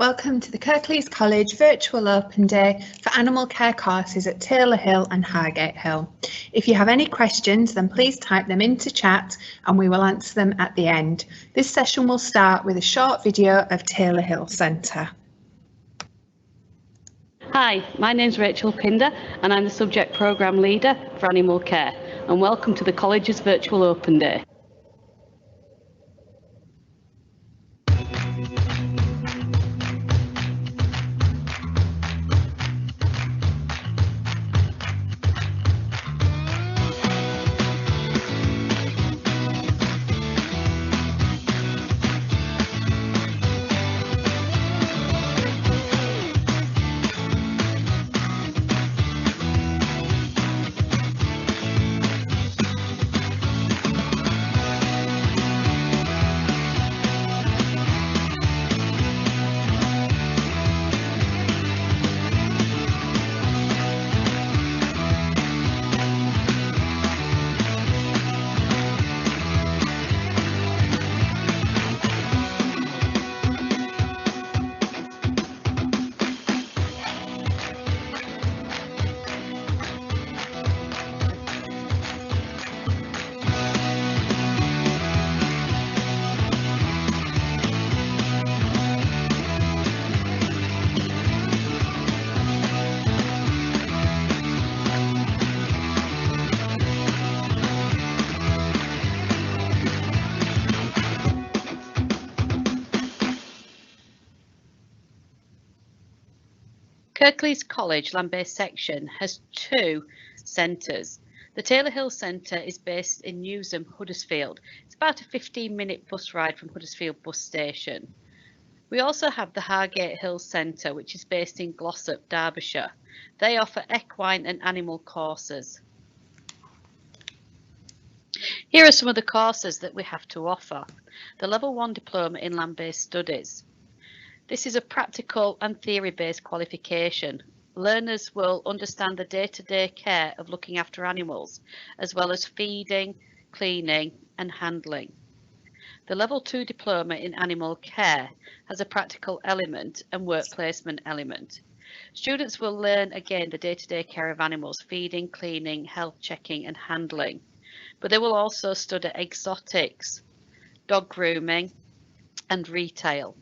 Welcome to the Kirklees College Virtual Open Day for Animal Care courses at Taylor Hill and Hargate Hill. If you have any questions, then please type them into chat and we will answer them at the end. This session will start with a short video of Taylor Hill Centre. Hi, my name's Rachel Pinder and I'm the Subject Programme Leader for Animal Care, and welcome to the College's Virtual Open Day. Kirklees College land-based section has two centres. The Taylor Hill Centre is based in Newsham, Huddersfield. It's about a 15-minute bus ride from Huddersfield bus station. We also have the Hargate Hill Centre, which is based in Glossop, Derbyshire. They offer equine and animal courses. Here are some of the courses that we have to offer. The Level 1 Diploma in Land-Based Studies. This is a practical and theory-based qualification. Learners will understand the day-to-day care of looking after animals, as well as feeding, cleaning and handling. The Level 2 Diploma in Animal Care has a practical element and work placement element. Students will learn again the day-to-day care of animals, feeding, cleaning, health checking and handling. But they will also study exotics, dog grooming and retail.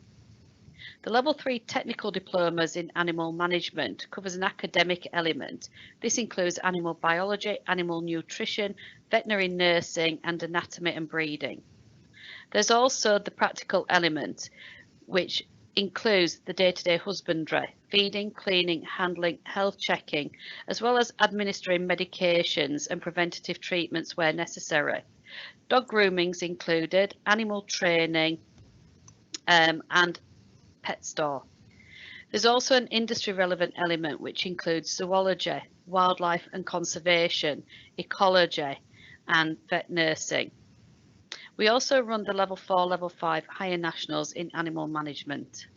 The Level 3 Technical Diplomas in Animal Management covers an academic element. This includes animal biology, animal nutrition, veterinary nursing and anatomy and breeding. There's also the practical element, which includes the day-to-day husbandry, feeding, cleaning, handling, health checking, as well as administering medications and preventative treatments where necessary. Dog grooming's included, animal training and pet store. There's also an industry relevant element which includes zoology, wildlife and conservation, ecology and vet nursing. We also run the Level 4, Level 5 Higher Nationals in Animal Management.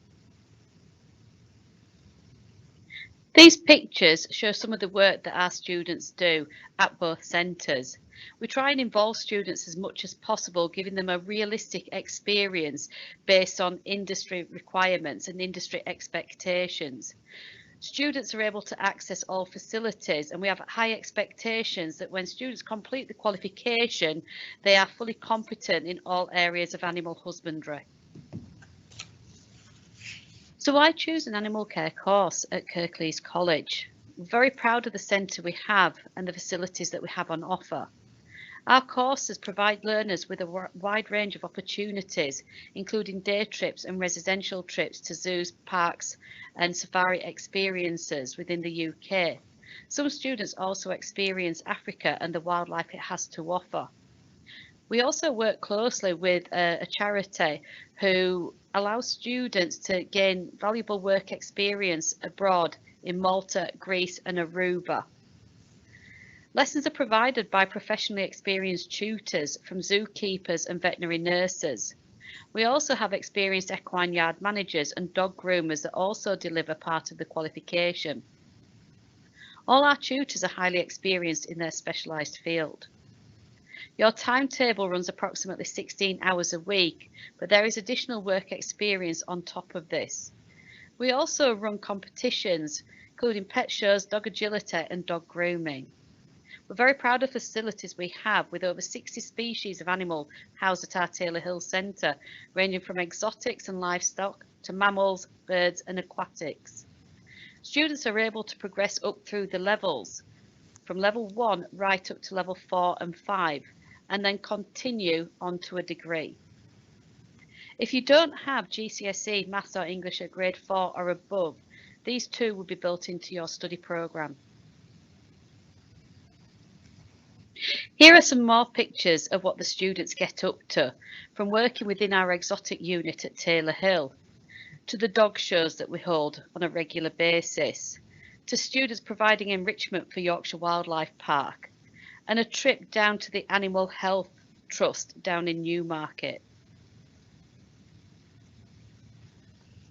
These pictures show some of the work that our students do at both centres. We try and involve students as much as possible, giving them a realistic experience based on industry requirements and industry expectations. Students are able to access all facilities, and we have high expectations that when students complete the qualification, they are fully competent in all areas of animal husbandry. So I choose an animal care course at Kirklees College. We're very proud of the centre we have and the facilities that we have on offer. Our courses provide learners with a wide range of opportunities, including day trips and residential trips to zoos, parks and safari experiences within the UK. Some students also experience Africa and the wildlife it has to offer. We also work closely with a charity who allows students to gain valuable work experience abroad in Malta, Greece and Aruba. Lessons are provided by professionally experienced tutors from zookeepers and veterinary nurses. We also have experienced equine yard managers and dog groomers that also deliver part of the qualification. All our tutors are highly experienced in their specialised field. Your timetable runs approximately 16 hours a week, but there is additional work experience on top of this. We also run competitions, including pet shows, dog agility and dog grooming. We're very proud of the facilities we have, with over 60 species of animal housed at our Taylor Hill Centre, ranging from exotics and livestock to mammals, birds and aquatics. Students are able to progress up through the levels, from level 1 right up to level 4 and 5, and then continue on to a degree. If you don't have GCSE, Maths or English at grade 4 or above, these two will be built into your study programme. Here are some more pictures of what the students get up to, from working within our exotic unit at Taylor Hill, to the dog shows that we hold on a regular basis, to students providing enrichment for Yorkshire Wildlife Park, and a trip down to the Animal Health Trust down in Newmarket.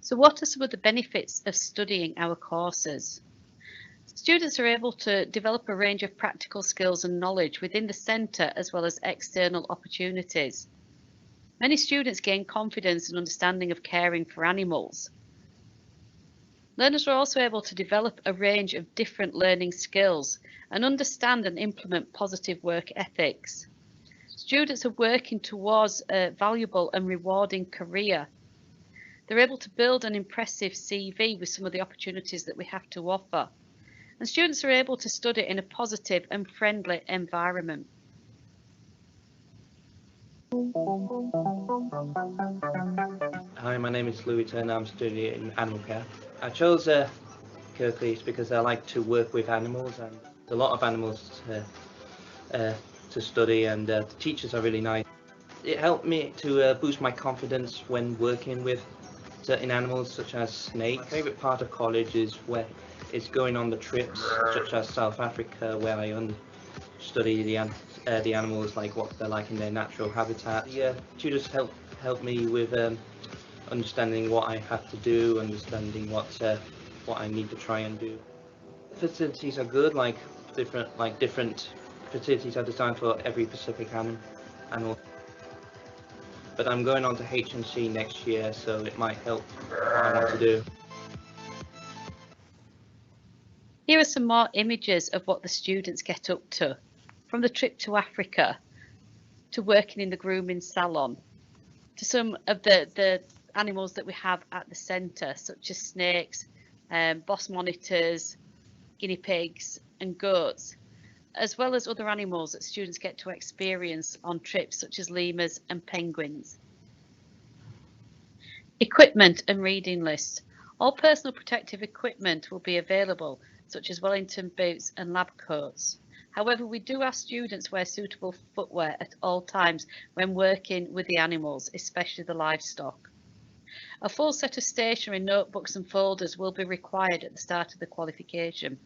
So what are some of the benefits of studying our courses? Students are able to develop a range of practical skills and knowledge within the centre as well as external opportunities. Many students gain confidence and understanding of caring for animals. Learners are also able to develop a range of different learning skills and understand and implement positive work ethics. Students are working towards a valuable and rewarding career. They're able to build an impressive CV with some of the opportunities that we have to offer. And students are able to study in a positive and friendly environment. Hi, my name is Louis Turner. I'm studying in animal care. I chose Kirklees because I like to work with animals, and a lot of animals to study, and the teachers are really nice. It helped me to boost my confidence when working with certain animals such as snakes. My favourite part of college is going on the trips, such as South Africa, where I study the animals, like what they're like in their natural habitat. The tutors help me with understanding what I have to do, understanding what I need to try and do. Facilities are good, like different facilities are designed for every specific animal. But I'm going on to H&C next year, so it might help what I want to do. Here are some more images of what the students get up to, from the trip to Africa, to working in the grooming salon, to some of the animals that we have at the centre, such as snakes, boss monitors, guinea pigs and goats, as well as other animals that students get to experience on trips, such as lemurs and penguins. Equipment and reading list. All personal protective equipment will be available, such as Wellington boots and lab coats. However, we do ask students wear suitable footwear at all times when working with the animals, especially the livestock. A full set of stationery, notebooks and folders will be required at the start of the qualification.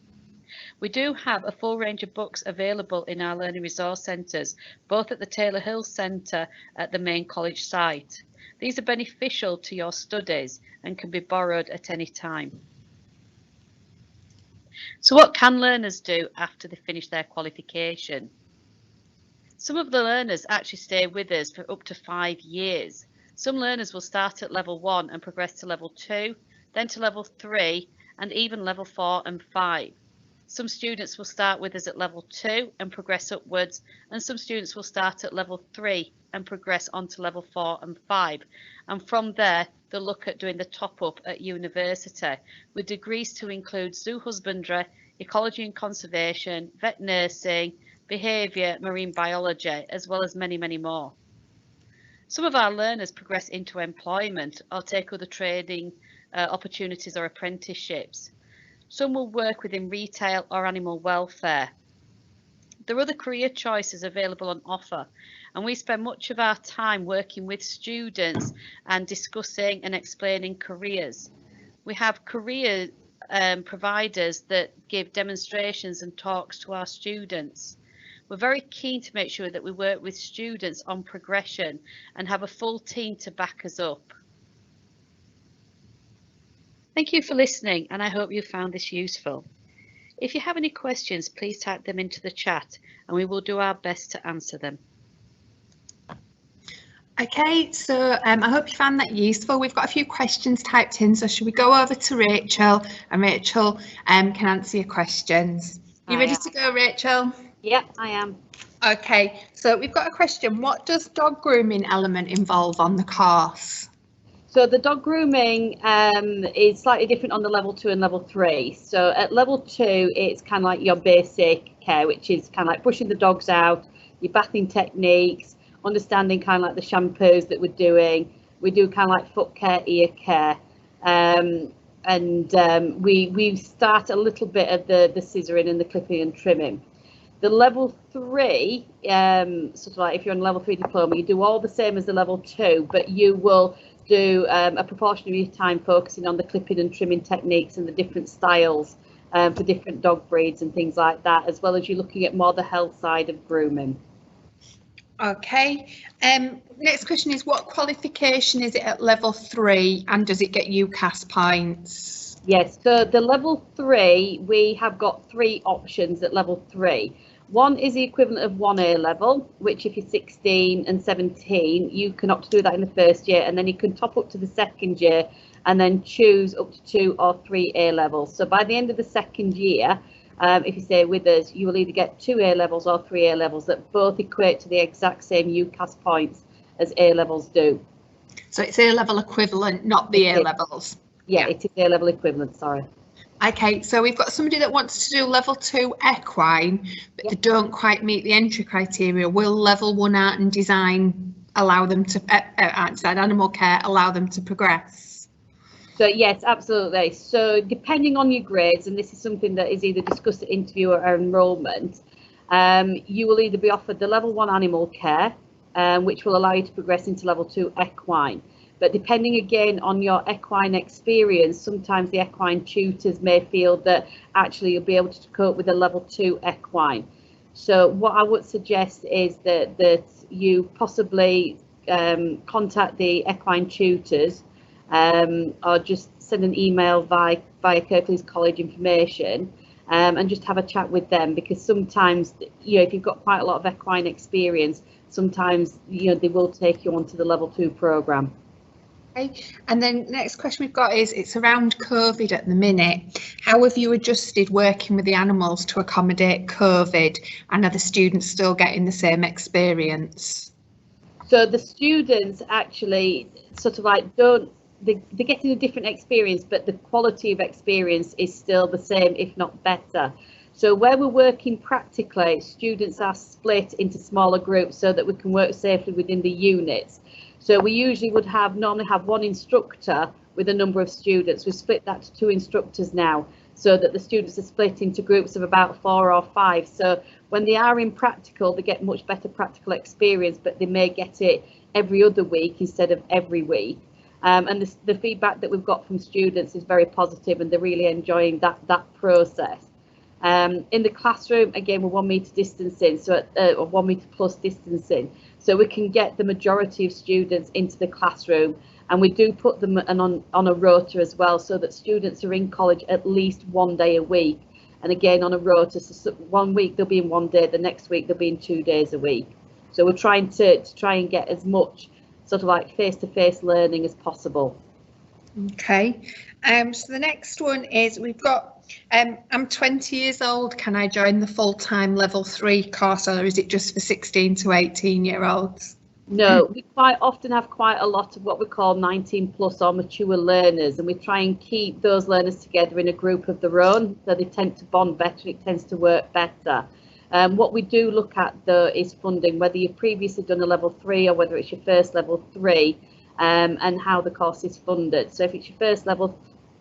We do have a full range of books available in our learning resource centres, both at the Taylor Hill Centre at the main college site. These are beneficial to your studies and can be borrowed at any time. So what can learners do after they finish their qualification? Some of the learners actually stay with us for up to 5 years. Some learners will start at level 1 and progress to level 2, then to level 3 and even level 4 and 5. Some students will start with us at level 2 and progress upwards, and some students will start at level 3 and progress on to level 4 and 5. And from there, they'll look at doing the top up at university, with degrees to include zoo husbandry, ecology and conservation, vet nursing, behaviour, marine biology, as well as many, many more. Some of our learners progress into employment or take other trading opportunities or apprenticeships. Some will work within retail or animal welfare. There are other career choices available on offer, and we spend much of our time working with students and discussing and explaining careers. We have career providers that give demonstrations and talks to our students. We're very keen to make sure that we work with students on progression and have a full team to back us up. Thank you for listening, and I hope you found this useful. If you have any questions, please type them into the chat and we will do our best to answer them. Okay, so I hope you found that useful. We've got a few questions typed in, so should we go over to Rachel, and Rachel can answer your questions. You ready to go, Rachel? Yep, I am. Okay, so we've got a question. What does dog grooming element involve on the course? So the dog grooming is slightly different on the level 2 and level 3. So at level 2, it's kind of like your basic care, which is kind of like brushing the dogs out, your bathing techniques, understanding kind of like the shampoos that we're doing. We do kind of like foot care, ear care, and we start a little bit of the scissoring and the clipping and trimming. The level 3, sort of like if you're on level 3 diploma, you do all the same as the level 2, but you will do a proportion of your time focusing on the clipping and trimming techniques and the different styles for different dog breeds and things like that, as well as you're looking at more the health side of grooming. Okay, next question is, what qualification is it at level 3, and does it get UCAS points? Yes, so the level 3, we have got 3 options at level 3. One is the equivalent of 1 A level, which if you're 16 and 17, you can opt to do that in the first year, and then you can top up to the second year and then choose up to 2 or 3 A levels. So by the end of the second year, if you stay with us, you will either get 2 A levels or 3 A levels that both equate to the exact same UCAS points as A levels do. So it's A level equivalent, not the A levels. Yeah, it is A level equivalent, sorry. Okay, so we've got somebody that wants to do level 2 equine, but they don't quite meet the entry criteria. Will level 1 art and design allow them to, animal care allow them to progress? So yes, absolutely. So depending on your grades, and this is something that is either discussed at interview or enrolment, you will either be offered the level 1 animal care, which will allow you to progress into level 2 equine. But depending again on your equine experience, sometimes the equine tutors may feel that actually you'll be able to cope with a level 2 equine. So what I would suggest is that you possibly contact the equine tutors, or just send an email via Kirklees College information, and just have a chat with them, because sometimes, you know, if you've got quite a lot of equine experience, sometimes, you know, they will take you onto the level 2 program. Okay. And then next question we've got is, it's around COVID at the minute. How have you adjusted working with the animals to accommodate COVID, and are the students still getting the same experience? So the students actually sort of like they're getting a different experience, but the quality of experience is still the same, if not better. So where we're working practically, students are split into smaller groups so that we can work safely within the units. So we usually would normally have 1 instructor with a number of students. We split that to 2 instructors now, so that the students are split into groups of about 4 or 5. So when they are in practical, they get much better practical experience, but they may get it every other week instead of every week. And the feedback that we've got from students is very positive, and they're really enjoying that process. In the classroom, again, we're 1 metre distancing, so 1 metre plus distancing, so we can get the majority of students into the classroom, and we do put them on a rota as well, so that students are in college at least 1 day a week, and again on a rota, so 1 week they'll be in 1 day, the next week they'll be in 2 days a week. So we're trying to try and get as much sort of like face-to-face learning as possible. Okay, so the next one is, we've got I'm 20 years old, can I join the full-time level 3 course, or is it just for 16 to 18-year-olds? No, we quite often have quite a lot of what we call 19 plus or mature learners, and we try and keep those learners together in a group of their own, so they tend to bond better, it tends to work better. What we do look at though is funding, whether you've previously done a level 3 or whether it's your first level 3, and how the course is funded. So if it's your first level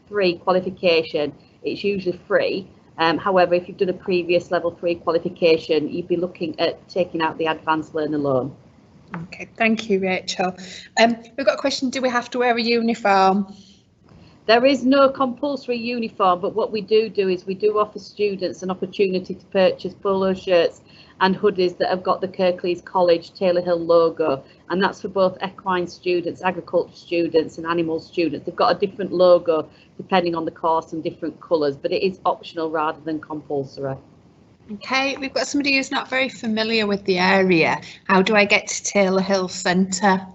3 qualification, it's usually free. However, if you've done a previous level 3 qualification, you'd be looking at taking out the advanced learner loan. Okay, thank you, Rachel. We've got a question, do we have to wear a uniform? There is no compulsory uniform, but what we do is we do offer students an opportunity to purchase polo shirts and hoodies that have got the Kirklees College Taylor Hill logo, and that's for both equine students, agriculture students and animal students. They've got a different logo depending on the course and different colours, but it is optional rather than compulsory. Okay, we've got somebody who's not very familiar with the area. How do I get to Taylor Hill Centre?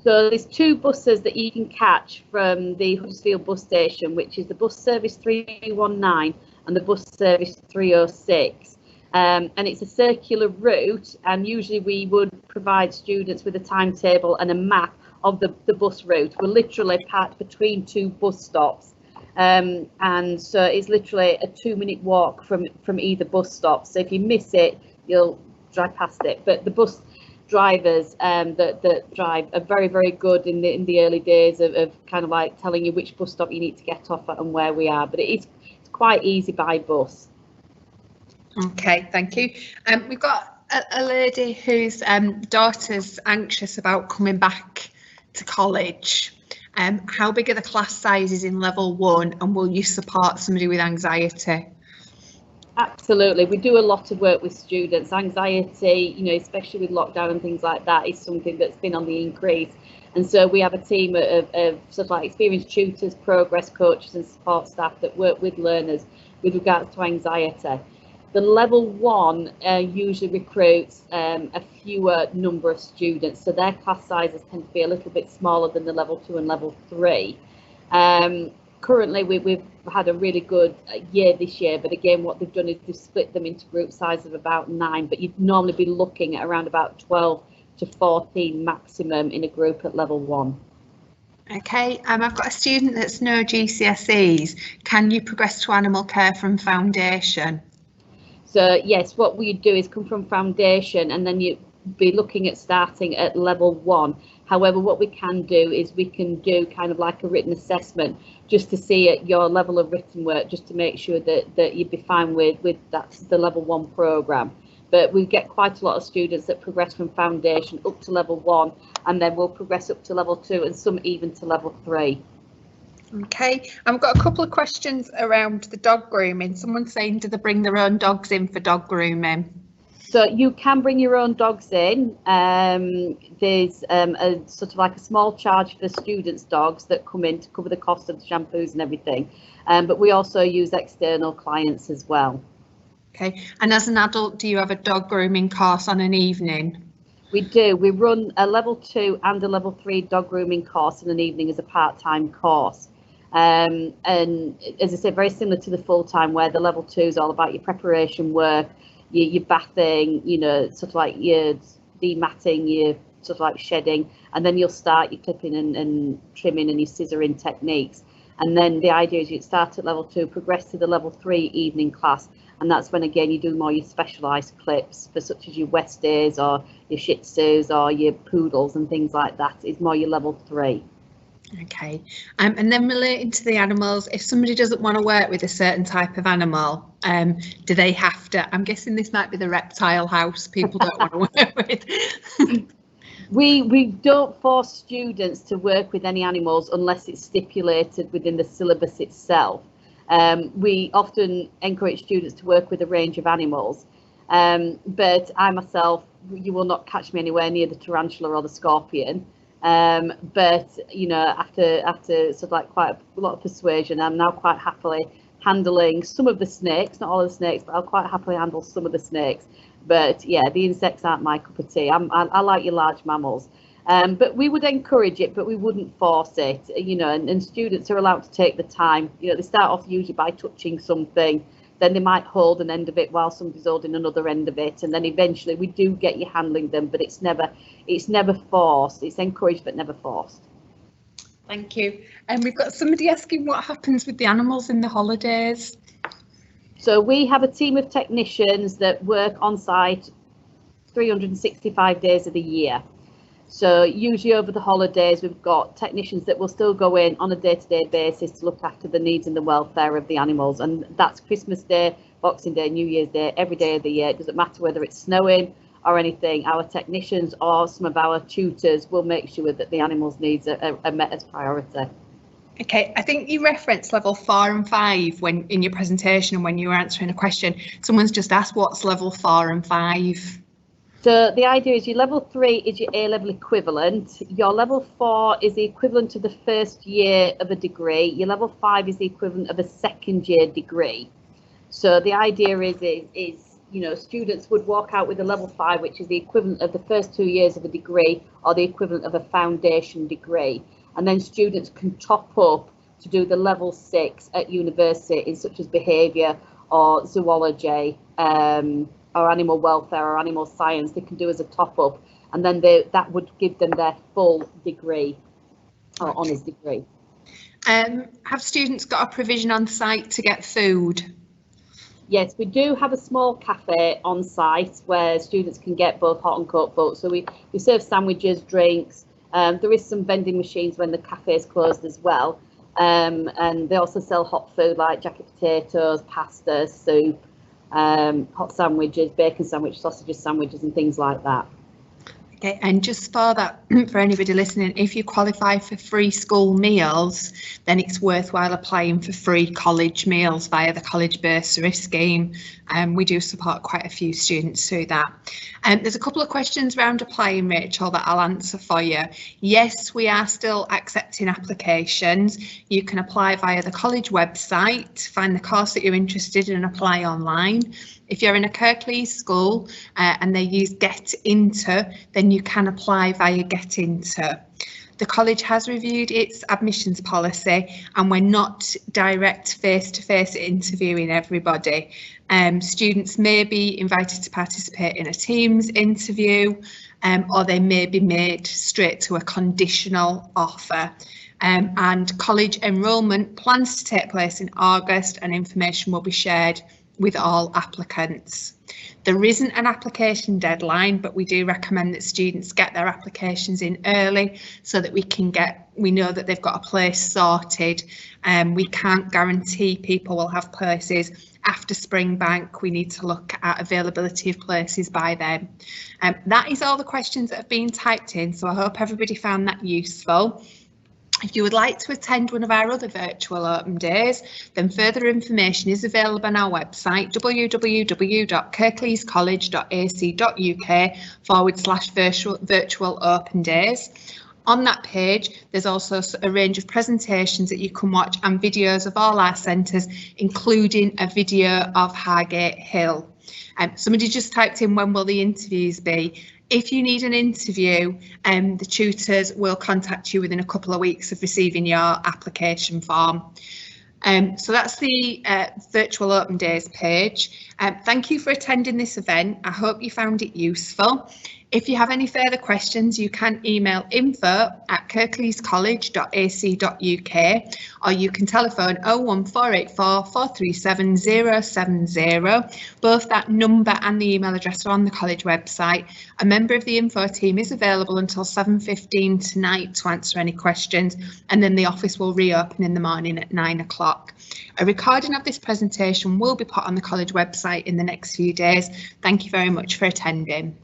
So there's 2 buses that you can catch from the Huddersfield bus station, which is the bus service 319 and the bus service 306. And it's a circular route, and usually we would provide students with a timetable and a map of the bus route. We're literally parked between 2 bus stops, and so it's literally a 2-minute walk from either bus stop. So if you miss it, you'll drive past it. But the bus drivers that drive are very, very good in the early days of kind of like telling you which bus stop you need to get off at and where we are. But it's quite easy by bus. Okay, thank you. We've got a lady whose daughter's anxious about coming back to college. How big are the class sizes in level 1, and will you support somebody with anxiety? Absolutely, we do a lot of work with students. Anxiety, you know, especially with lockdown and things like that, is something that's been on the increase. And so we have a team of sort of like experienced tutors, progress coaches and support staff that work with learners with regards to anxiety. The level 1 usually recruits a fewer number of students, so their class sizes tend to be a little bit smaller than the level 2 and level 3. Currently, we've had a really good year this year, but again, what they've done is they've split them into group size of about 9, but you'd normally be looking at around about 12 to 14 maximum in a group at level 1. Okay, I've got a student that's no GCSEs. Can you progress to animal care from foundation? So yes, what we do is come from foundation, and then you be looking at starting at level 1. However, what we can do is we can do kind of like a written assessment just to see at your level of written work, just to make sure that you'd be fine with that's the level 1 program. But we get quite a lot of students that progress from foundation up to level 1, and then we'll progress up to level 2 and some even to level 3. Okay, I've got a couple of questions around the dog grooming. Someone's saying, do they bring their own dogs in for dog grooming? So you can bring your own dogs in. There's a sort of like a small charge for students' dogs that come in to cover the cost of the shampoos and everything. But we also use external clients as well. Okay, and as an adult, do you have a dog grooming course on an evening? We do. We run a level 2 and a level 3 dog grooming course in an evening as a part-time course. And as I said, very similar to the full-time, where the level 2 is all about your preparation work, your bathing, you know, sort of like your dematting, your sort of like shedding, and then you'll start your clipping and trimming and your scissoring techniques. And then the idea is you start at level 2, progress to the level 3 evening class, and that's when again you do more your specialised clips for such as your Westies or your Shih Tzus or your Poodles and things like that. Is more your level 3. Okay, and then relating to the animals, if somebody doesn't want to work with a certain type of animal, do they have to? I'm guessing this might be the reptile house people don't want to work with. We don't force students to work with any animals unless it's stipulated within the syllabus itself. We often encourage students to work with a range of animals, but I myself, you will not catch me anywhere near the tarantula or the scorpion. But you know, after sort of like quite a lot of persuasion, I'm now quite happily handling some of the snakes, not all of the snakes, but I'll quite happily handle some of the snakes. But yeah, the insects aren't my cup of tea. I like your large mammals, but we would encourage it, but we wouldn't force it, you know, and students are allowed to take the time. You know, they start off usually by touching something, then they might hold an end of it while somebody's holding another end of it, and then eventually we do get you handling them, but it's never forced. It's encouraged but never forced. Thank you. And we've got somebody asking what happens with the animals in the holidays. So we have a team of technicians that work on site 365 days of the year. So usually over the holidays, we've got technicians that will still go in on a day-to-day basis to look after the needs and the welfare of the animals. And that's Christmas Day, Boxing Day, New Year's Day, every day of the year. It doesn't matter whether it's snowing or anything. Our technicians or some of our tutors will make sure that the animals' needs are met as priority. Okay, I think you referenced level 4 and 5 when in your presentation and when you were answering a question. Someone's just asked what's level 4 and 5. So the idea is your level 3 is your A-level equivalent. Your level 4 is the equivalent to the first year of a degree. Your level 5 is the equivalent of a second year degree. So the idea is you know, students would walk out with a level 5, which is the equivalent of the first 2 years of a degree or the equivalent of a foundation degree. And then students can top up to do the level 6 at university in such as behaviour or zoology or animal welfare or animal science. They can do as a top up, and then that would give them their full degree or honours degree. Have students got a provision on site to get food? Yes, we do have a small cafe on site where students can get both hot and cold food. So we serve sandwiches, drinks. There is some vending machines when the cafe is closed as well. And they also sell hot food like jacket potatoes, pasta, soup, hot sandwiches, bacon sandwich, sausages sandwiches and things like that. Okay, and just for that, for anybody listening, if you qualify for free school meals, then it's worthwhile applying for free college meals via the college bursary scheme. We do support quite a few students through that. There's a couple of questions around applying, Rachel, that I'll answer for you. Yes, we are still accepting applications. You can apply via the college website, find the course that you're interested in and apply online. If you're in a Kirklees school and they use Get Into, then you can apply via Get Into. The college has reviewed its admissions policy and we're not direct face-to-face interviewing everybody. Students may be invited to participate in a Teams interview or they may be made straight to a conditional offer. And college enrolment plans to take place in August and information will be shared with all applicants. There isn't an application deadline, but we do recommend that students get their applications in early so that we know that they've got a place sorted. We can't guarantee people will have places after Spring Bank. We need to look at availability of places by then. That is all the questions that have been typed in, so I hope everybody found that useful. If you would like to attend one of our other virtual open days, then further information is available on our website, www.kirkleescollege.ac.uk/virtual open days. On that page, there's also a range of presentations that you can watch and videos of all our centres, including a video of Hargate Hill. Somebody just typed in, when will the interviews be? If you need an interview, the tutors will contact you within a couple of weeks of receiving your application form. So that's the virtual open days page. Thank you for attending this event. I hope you found it useful. If you have any further questions, you can email info@kirkleescollege.ac.uk or you can telephone 01484 437 070. Both that number and the email address are on the college website. A member of the info team is available until 7:15 tonight to answer any questions, and then the office will reopen in the morning at 9 o'clock. A recording of this presentation will be put on the college website in the next few days. Thank you very much for attending.